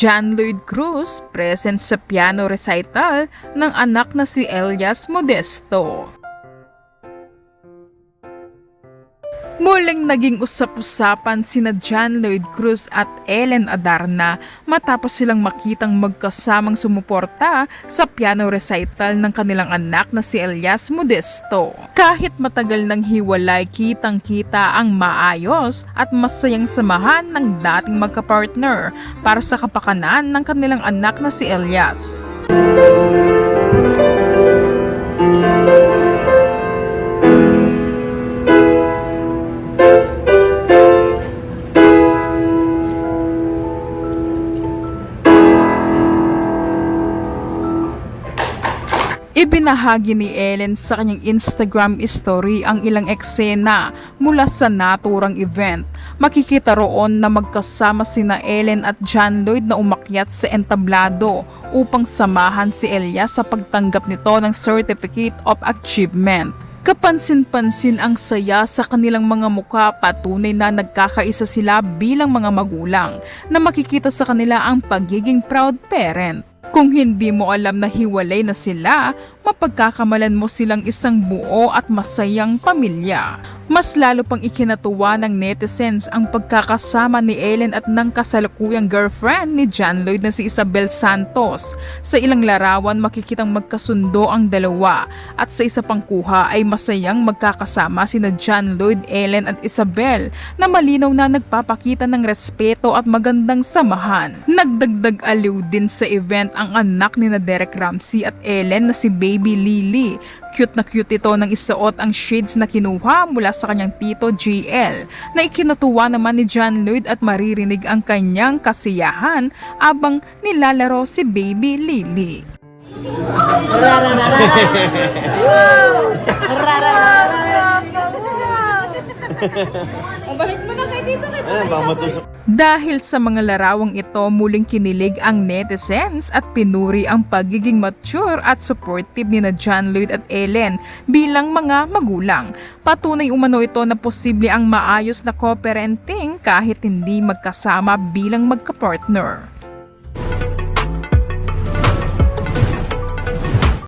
John Lloyd Cruz present sa piano recital ng anak na si Elias Modesto. Muling naging usap-usapan sina John Lloyd Cruz at Ellen Adarna matapos silang makitang magkasamang sumuporta sa piano recital ng kanilang anak na si Elias Modesto. Kahit matagal nang hiwalay, kitang-kita ang maayos at masayang samahan ng dating magkapartner para sa kapakanan ng kanilang anak na si Elias. Ibinahagi ni Ellen sa kanyang Instagram story ang ilang eksena mula sa naturang event. Makikita roon na magkasama sina Ellen at John Lloyd na umakyat sa entablado upang samahan si Elias sa pagtanggap nito ng Certificate of Achievement. Kapansin-pansin ang saya sa kanilang mga mukha, patunay na nagkakaisa sila bilang mga magulang na makikita sa kanila ang pagiging proud parent. Kung hindi mo alam na hiwalay na sila, mapagkakamalan mo silang isang buo at masayang pamilya. Mas lalo pang ikinatuwa ng netizens ang pagkakasama ni Ellen at ng kasalukuyang girlfriend ni John Lloyd na si Isabel Santos. Sa ilang larawan makikitang magkasundo ang dalawa at sa isa pang kuha ay masayang magkakasama sina John Lloyd, Ellen at Isabel na malinaw na nagpapakita ng respeto at magandang samahan. Nagdagdag aliw din sa event ang anak ni Derek Ramsey at Ellen na si Baby Lily. Cute na cute ito nang isuot ang shades na kinuha mula sa kanyang tito JL, na ikinatuwa naman ni John Lloyd at maririnig ang kanyang kasiyahan abang nilalaro si Baby Lily. Balik mo na kay dito kay Dahil sa mga larawang ito, muling kinilig ang netizens at pinuri ang pagiging mature at supportive ni na John Lloyd at Ellen bilang mga magulang. Patunay umano ito na posible ang maayos na co-parenting kahit hindi magkasama bilang magka-partner.